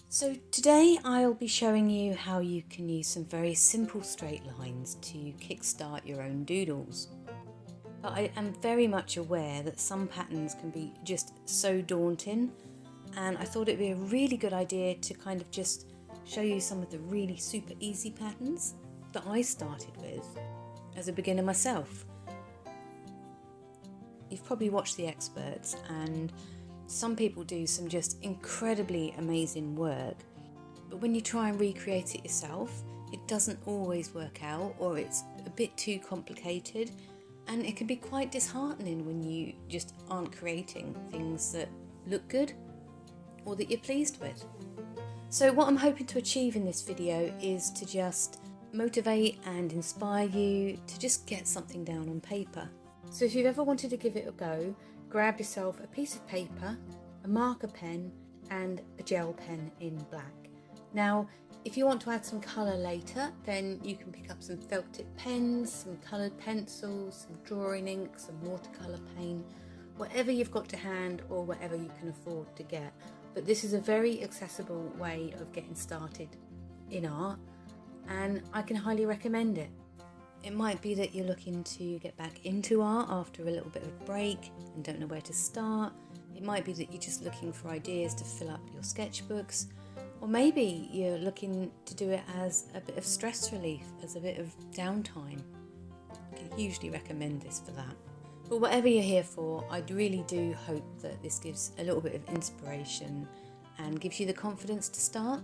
So today I'll be showing you how you can use some very simple straight lines to kickstart your own doodles. But I am very much aware that some patterns can be just so daunting, and I thought it'd be a really good idea to kind of just show you some of the really super easy patterns that I started with as a beginner myself. You've probably watched the experts, and some people do some just incredibly amazing work, but when you try and recreate it yourself, it doesn't always work out, or it's a bit too complicated, and it can be quite disheartening when you just aren't creating things that look good or that you're pleased with. So what I'm hoping to achieve in this video is to just motivate and inspire you to just get something down on paper. So if you've ever wanted to give it a go, grab yourself a piece of paper, a marker pen and a gel pen in black. Now, if you want to add some colour later, then you can pick up some felt tip pens, some coloured pencils, some drawing ink, some watercolour paint, whatever you've got to hand or whatever you can afford to get. But this is a very accessible way of getting started in art, and I can highly recommend it. It might be that you're looking to get back into art after a little bit of a break and don't know where to start. It might be that you're just looking for ideas to fill up your sketchbooks, or maybe you're looking to do it as a bit of stress relief, as a bit of downtime. I can hugely recommend this for that. But whatever you're here for, I really do hope that this gives a little bit of inspiration and gives you the confidence to start.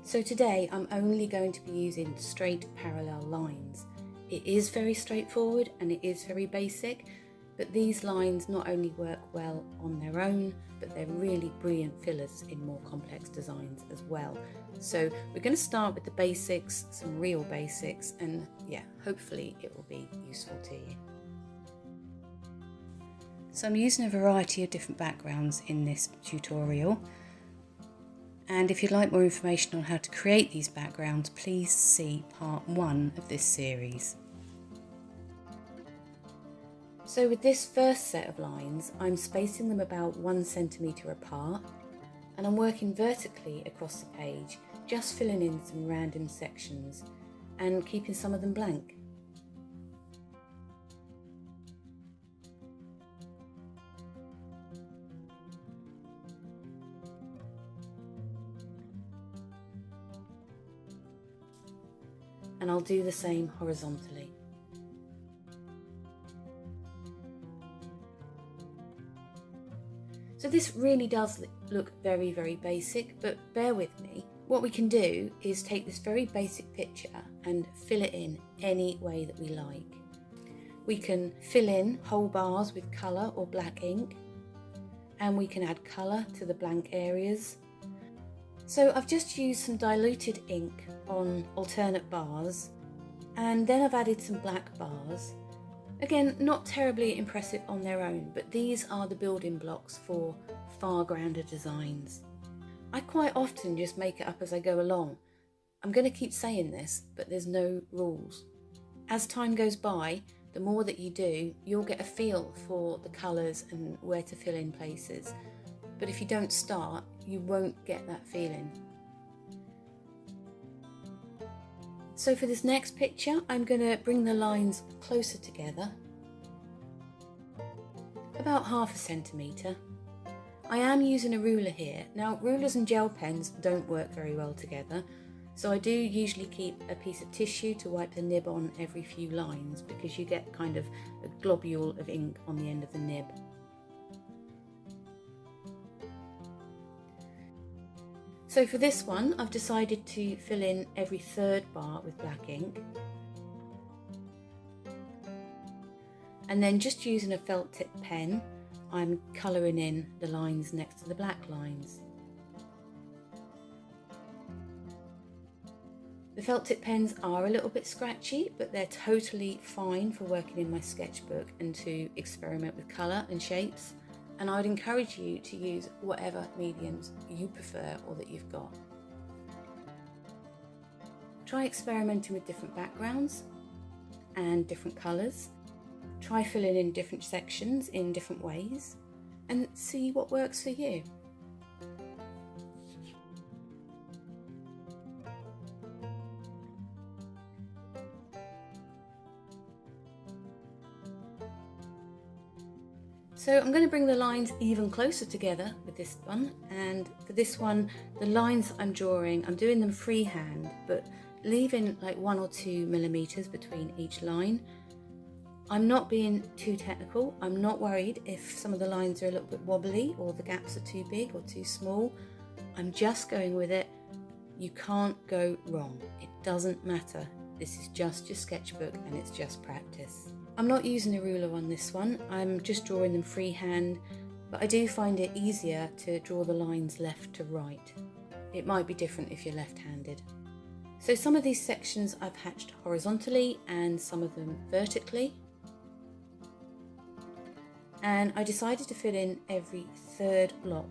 So today I'm only going to be using straight parallel lines. It is very straightforward and it is very basic, but these lines not only work well on their own, but they're really brilliant fillers in more complex designs as well. So we're going to start with the basics, some real basics, and yeah, hopefully it will be useful to you. So I'm using a variety of different backgrounds in this tutorial. And if you'd like more information on how to create these backgrounds, please see part 1 of this series. So with this first set of lines, I'm spacing them about 1 centimetre apart, and I'm working vertically across the page, just filling in some random sections and keeping some of them blank. And I'll do the same horizontally. So this really does look very, very basic, but bear with me. What we can do is take this very basic picture and fill it in any way that we like. We can fill in whole bars with colour or black ink, and we can add colour to the blank areas. So I've just used some diluted ink on alternate bars, and then I've added some black bars. Again, not terribly impressive on their own, but these are the building blocks for far grander designs. I quite often just make it up as I go along. I'm going to keep saying this, but there's no rules. As time goes by, the more that you do, you'll get a feel for the colours and where to fill in places. But if you don't start, you won't get that feeling. So for this next picture, I'm going to bring the lines closer together, about 1/2 centimetre. I am using a ruler here. Now, rulers and gel pens don't work very well together, so I do usually keep a piece of tissue to wipe the nib on every few lines, because you get kind of a globule of ink on the end of the nib. So for this one, I've decided to fill in every 3rd bar with black ink. And then just using a felt tip pen, I'm colouring in the lines next to the black lines. The felt tip pens are a little bit scratchy, but they're totally fine for working in my sketchbook and to experiment with colour and shapes. And I would encourage you to use whatever mediums you prefer or that you've got. Try experimenting with different backgrounds and different colours. Try filling in different sections in different ways. and see what works for you. So I'm going to bring the lines even closer together with this one, and for this one the lines I'm drawing, I'm doing them freehand but leaving like 1 or 2 millimeters between each line. I'm not being too technical. I'm not worried if some of the lines are a little bit wobbly or the gaps are too big or too small. I'm just going with it. You can't go wrong. It doesn't matter. This is just your sketchbook and it's just practice. I'm not using a ruler on this one. I'm just drawing them freehand, but I do find it easier to draw the lines left to right. It might be different if you're left-handed. So some of these sections I've hatched horizontally and some of them vertically. And I decided to fill in every 3rd block.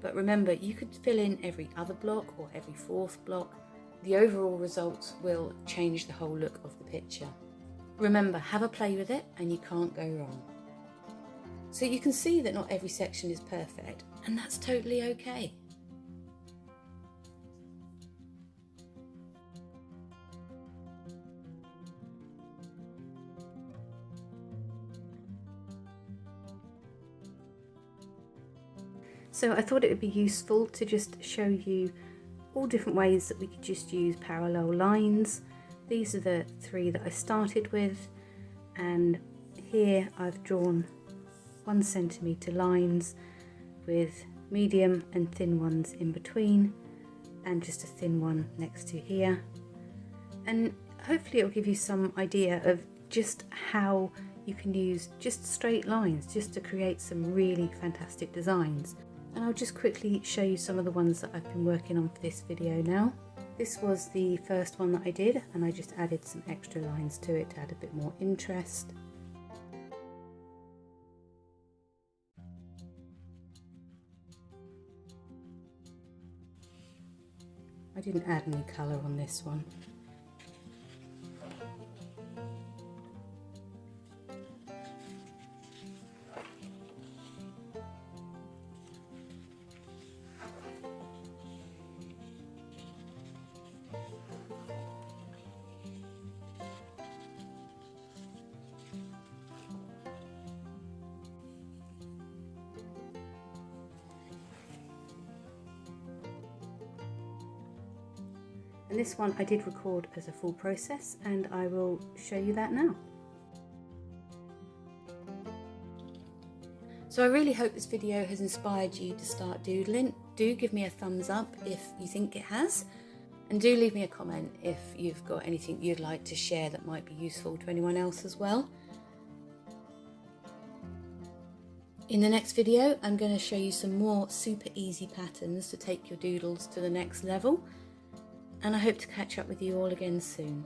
But remember, you could fill in every other block or every 4th block. The overall results will change the whole look of the picture. Remember, have a play with it and you can't go wrong. So you can see that not every section is perfect, and that's totally okay. So I thought it would be useful to just show you all different ways that we could just use parallel lines. These are the 3 that I started with, and here I've drawn 1 centimetre lines with medium and thin ones in between, and just a thin one next to here. And hopefully it'll give you some idea of just how you can use just straight lines just to create some really fantastic designs. And I'll just quickly show you some of the ones that I've been working on for this video now. This was the first one that I did, and I just added some extra lines to it to add a bit more interest. I didn't add any colour on this one. And this one I did record as a full process, and I will show you that now. So I really hope this video has inspired you to start doodling. Do give me a thumbs up if you think it has, and do leave me a comment if you've got anything you'd like to share that might be useful to anyone else as well. In the next video, I'm going to show you some more super easy patterns to take your doodles to the next level. And I hope to catch up with you all again soon.